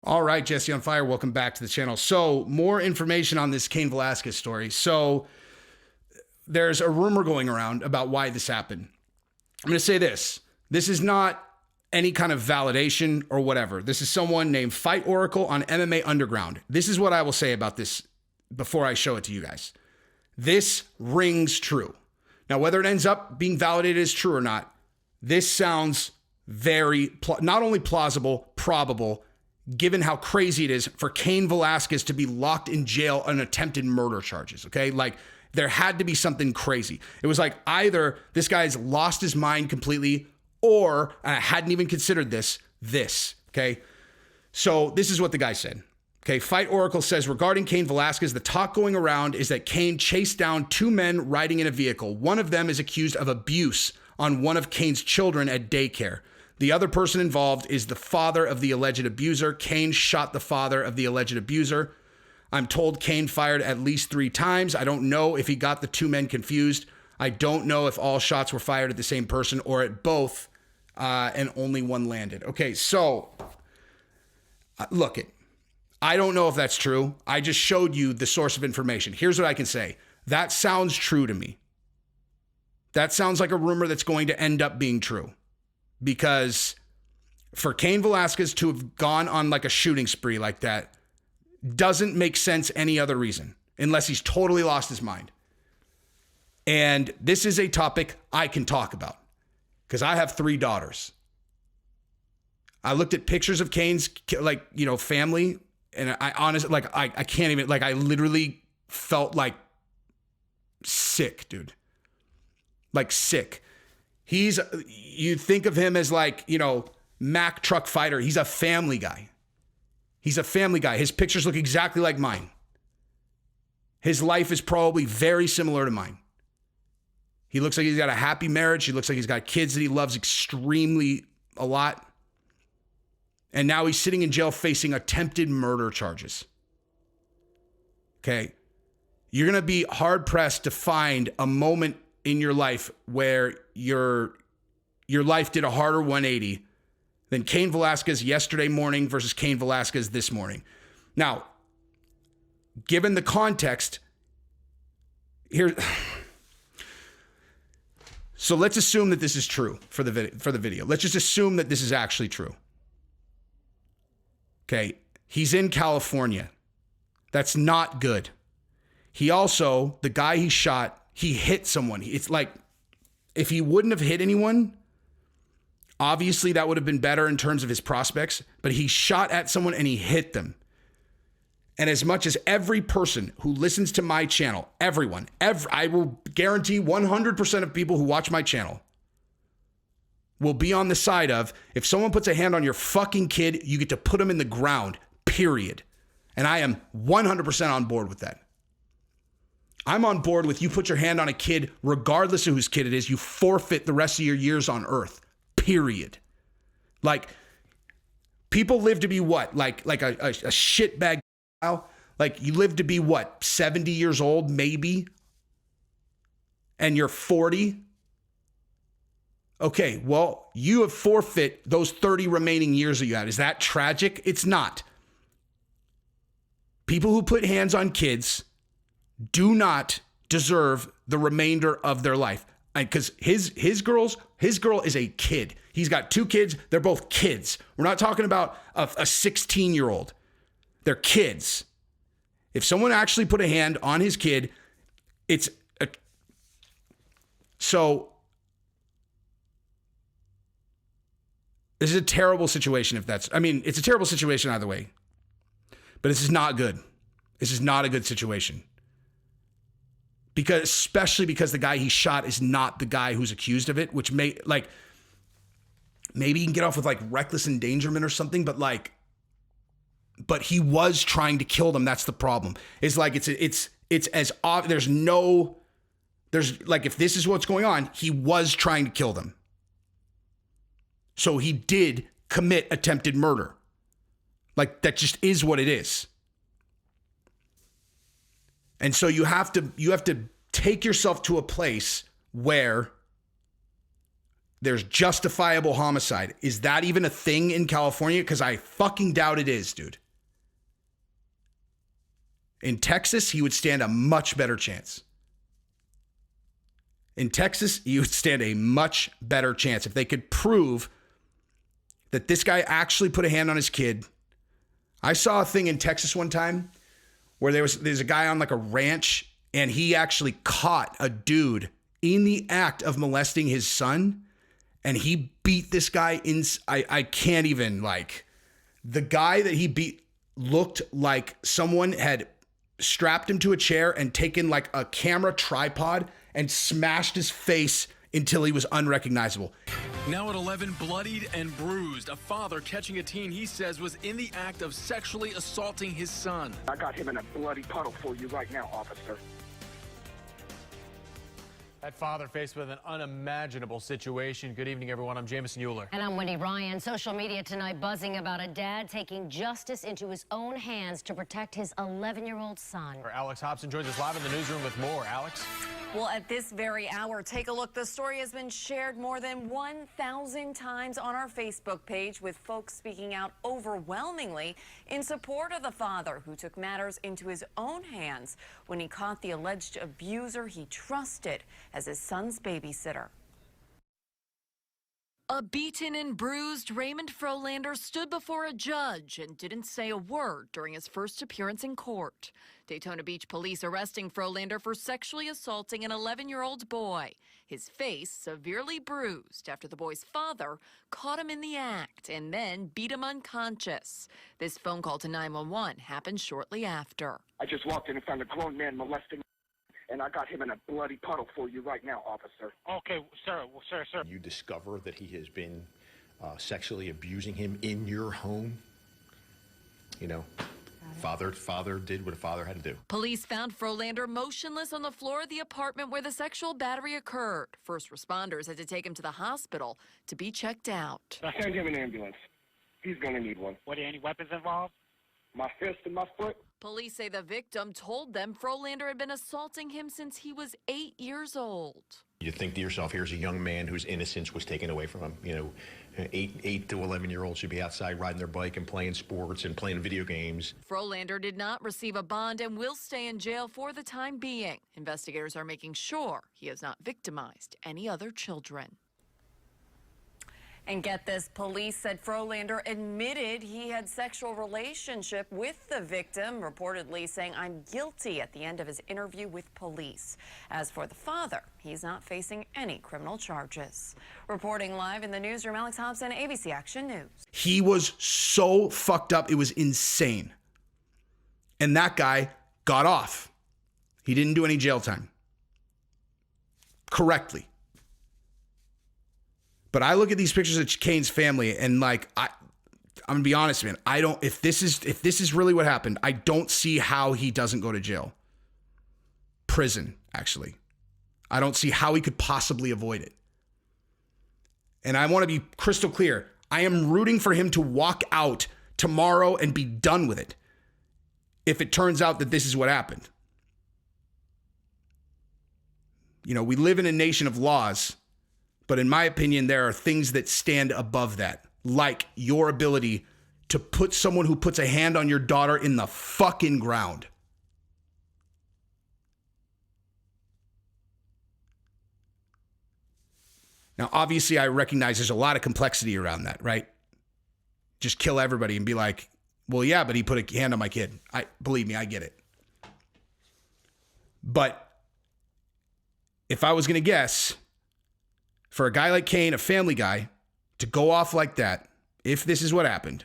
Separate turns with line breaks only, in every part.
All right, Jesse on Fire, welcome back to the channel. So, more information on this Cain Velasquez story. So, there's a rumor going around about why this happened. I'm going to say this. This is not any kind of validation or whatever. This is someone named Fight Oracle on MMA Underground. This is what I will say about this before I show it to you guys. This rings true. Now, whether it ends up being validated as true or not, this sounds very, not only plausible, probable, given how crazy it is for Cain Velasquez to be locked in jail on attempted murder charges, okay? Like, there had to be something crazy. It was like either this guy's lost his mind completely or, and I hadn't even considered this, okay? So this is what the guy said. Okay, Fight Oracle says, regarding Cain Velasquez, the talk going around is that Cain chased down two men riding in a vehicle. One of them is accused of abuse on one of Cain's children at daycare. The other person involved is the father of the alleged abuser. Cain shot the father of the alleged abuser. I'm told Cain fired at least 3 times. I don't know if he got the two men confused. I don't know if all shots were fired at the same person or at both, and only one landed. Okay, so look it. I don't know if that's true. I just showed you the source of information. Here's what I can say. That sounds true to me. That sounds like a rumor that's going to end up being true. Because for Cain Velasquez to have gone on like a shooting spree like that doesn't make sense any other reason, unless he's totally lost his mind. And this is a topic I can talk about because I have 3 daughters. I looked at pictures of Cain's, family, and I honestly, I can't even, I literally felt like sick, dude. Like sick. You think of him as Mack truck fighter. He's a family guy. His pictures look exactly like mine. His life is probably very similar to mine. He looks like he's got a happy marriage. He looks like he's got kids that he loves extremely a lot. And now he's sitting in jail facing attempted murder charges. Okay. You're going to be hard pressed to find a moment in your life where your life did a harder 180 than Cain Velasquez yesterday morning versus Cain Velasquez this morning. Now, given the context, here, so let's assume that this is true for the video. Let's just assume that this is actually true. Okay, he's in California. That's not good. He also, the guy he shot, he hit someone. It's like, if he wouldn't have hit anyone, obviously that would have been better in terms of his prospects, but he shot at someone and he hit them. And as much as every person who listens to my channel, I will guarantee 100% of people who watch my channel will be on the side of, if someone puts a hand on your fucking kid, you get to put them in the ground, period. And I am 100% on board with that. I'm on board with you put your hand on a kid, regardless of whose kid it is, you forfeit the rest of your years on earth, period. Like, people live to be what? Like a shitbag, like you live to be what? 70 years old, maybe? And you're 40? Okay, well, you have forfeit those 30 remaining years that you had. Is that tragic? It's not. People who put hands on kids do not deserve the remainder of their life. Because his girl is a kid. He's got 2 kids. They're both kids. We're not talking about a 16-year-old. They're kids. If someone actually put a hand on his kid, so this is a terrible situation it's a terrible situation either way. But this is not good. This is not a good situation. Especially because the guy he shot is not the guy who's accused of it, which maybe he can get off with reckless endangerment or something, but he was trying to kill them. That's the problem. It's as obvious. If this is what's going on, he was trying to kill them. So he did commit attempted murder. That just is what it is. And so you have to take yourself to a place where there's justifiable homicide. Is that even a thing in California? Because I fucking doubt it is, dude. In Texas, he would stand a much better chance. In Texas, he would stand a much better chance if they could prove that this guy actually put a hand on his kid. I saw a thing in Texas one time where there's a guy on like a ranch, and he actually caught a dude in the act of molesting his son, and he beat this guy in. I can't even, like, the guy that he beat looked like someone had strapped him to a chair and taken like a camera tripod and smashed his face until he was unrecognizable.
Now at 11, bloodied and bruised, a father catching a teen he says was in the act of sexually assaulting his son.
I got him in a bloody puddle for you right now, officer.
That father faced with an unimaginable situation. Good evening, everyone. I'm Jameson Euler.
And I'm Wendy Ryan. Social media tonight buzzing about a dad taking justice into his own hands to protect his 11-year-old son.
Alex Hobson joins us live in the newsroom with more. Alex?
Well, at this very hour, take a look. The story has been shared more than 1,000 times on our Facebook page, with folks speaking out overwhelmingly in support of the father who took matters into his own hands when he caught the alleged abuser he trusted as his son's babysitter.
A beaten and bruised Raymond Frolander stood before a judge and didn't say a word during his first appearance in court. Daytona Beach police arresting Frolander for sexually assaulting an 11-year-old boy. His face severely bruised after the boy's father caught him in the act and then beat him unconscious. This phone call to 911 happened shortly after.
I just walked in and found a grown man molesting, and I got him in a bloody puddle for you right now, officer.
Okay, sir.
You discover that he has been sexually abusing him in your home. You know, father did what a father had to do.
Police found Frolander motionless on the floor of the apartment where the sexual battery occurred. First responders had to take him to the hospital to be checked out.
I sent him an ambulance. He's gonna need one.
Were there any weapons involved?
My fist and my foot.
Police say the victim told them Frolander had been assaulting him since he was 8 years old.
You think to yourself, here's a young man whose innocence was taken away from him. You know, 8 to 11-year-olds should be outside riding their bike and playing sports and playing video games.
Frolander did not receive a bond and will stay in jail for the time being. Investigators are making sure he has not victimized any other children.
And get this, police said Frolander admitted he had sexual relationship with the victim, reportedly saying, "I'm guilty," at the end of his interview with police. As for the father, he's not facing any criminal charges. Reporting live in the newsroom, Alex Hobson, ABC Action News.
He was so fucked up. It was insane. And that guy got off. He didn't do any jail time. Correctly. But I look at these pictures of Cain's family and, like, I'm gonna be honest, man. If this is really what happened, I don't see how he doesn't go to jail. Prison, actually. I don't see how he could possibly avoid it. And I want to be crystal clear. I am rooting for him to walk out tomorrow and be done with it if it turns out that this is what happened. You know, we live in a nation of laws. But in my opinion, there are things that stand above that, like your ability to put someone who puts a hand on your daughter in the fucking ground. Now, obviously, I recognize there's a lot of complexity around that, right? Just kill everybody and be like, well, yeah, but he put a hand on my kid. Believe me, I get it. But if I was going to guess, for a guy like Cain, a family guy, to go off like that, if this is what happened,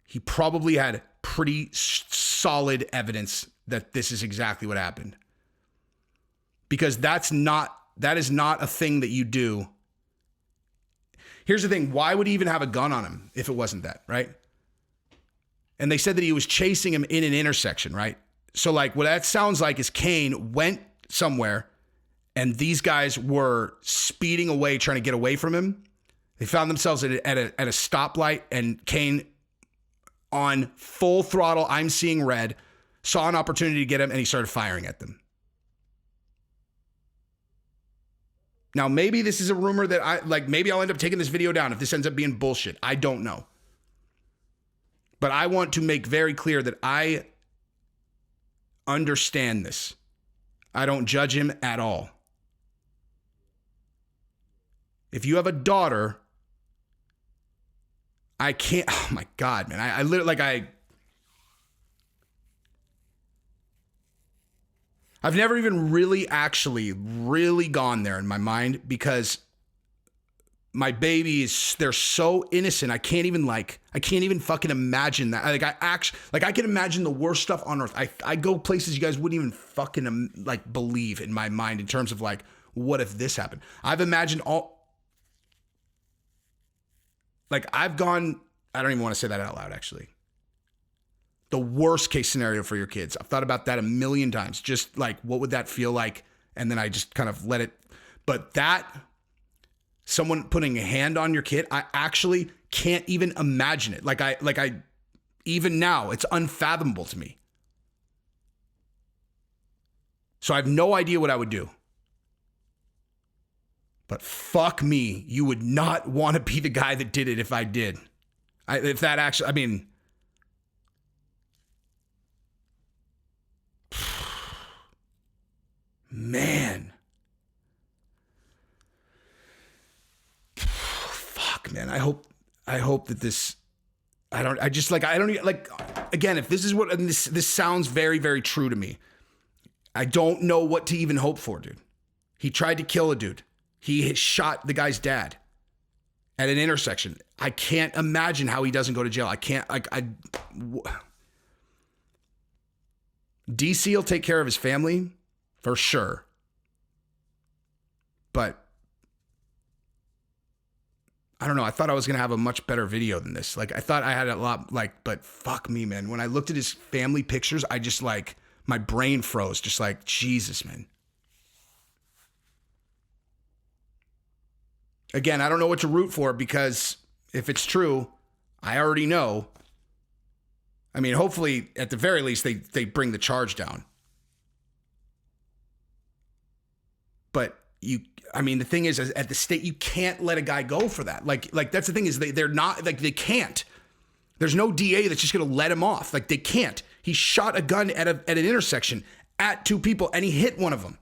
he probably had pretty solid evidence that this is exactly what happened. Because that is not a thing that you do. Here's the thing. Why would he even have a gun on him if it wasn't that, right? And they said that he was chasing him in an intersection, right? So, like, what that sounds like is Cain went somewhere and these guys were speeding away, trying to get away from him. They found themselves at a stoplight, and Cain, on full throttle, I'm seeing red, saw an opportunity to get him, and he started firing at them. Now, maybe this is a rumor that maybe I'll end up taking this video down if this ends up being bullshit. I don't know. But I want to make very clear that I understand this. I don't judge him at all. If you have a daughter, I can't, oh my God, man. I literally, I've never even really gone there in my mind because my babies, they're so innocent. I can't even fucking imagine that. I can imagine the worst stuff on earth. I go places you guys wouldn't even fucking believe in my mind in terms of what if this happened? I've imagined I've gone, I don't even want to say that out loud, actually. The worst case scenario for your kids. I've thought about that a million times. Just what would that feel like? And then I just kind of let it. But someone putting a hand on your kid, I actually can't even imagine it. Even now, it's unfathomable to me. So I have no idea what I would do. But fuck me, you would not want to be the guy that did it if I did. Man. Fuck, man. I hope that this, again, if this is what, and this sounds very, very true to me. I don't know what to even hope for, dude. He tried to kill a dude. He shot the guy's dad at an intersection. I can't imagine how he doesn't go to jail. DC will take care of his family for sure. But I don't know. I thought I was going to have a much better video than this. I thought I had a lot, but fuck me, man. When I looked at his family pictures, I just my brain froze. Just Jesus, man. Again, I don't know what to root for because if it's true, I already know. I mean, hopefully, at the very least, they bring the charge down. But the thing is, at the state, you can't let a guy go for that. That's the thing is they're not, they can't. There's no DA that's just going to let him off. They can't. He shot a gun at an intersection at two people and he hit one of them.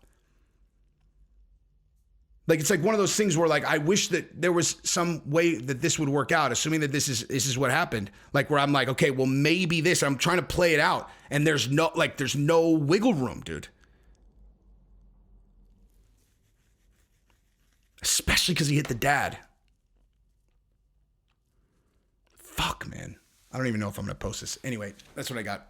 It's one of those things where I wish that there was some way that this would work out, assuming that this is what happened. Where I'm okay, well, maybe this, I'm trying to play it out. And there's no wiggle room, dude. Especially because he hit the dad. Fuck, man. I don't even know if I'm going to post this. Anyway, that's what I got.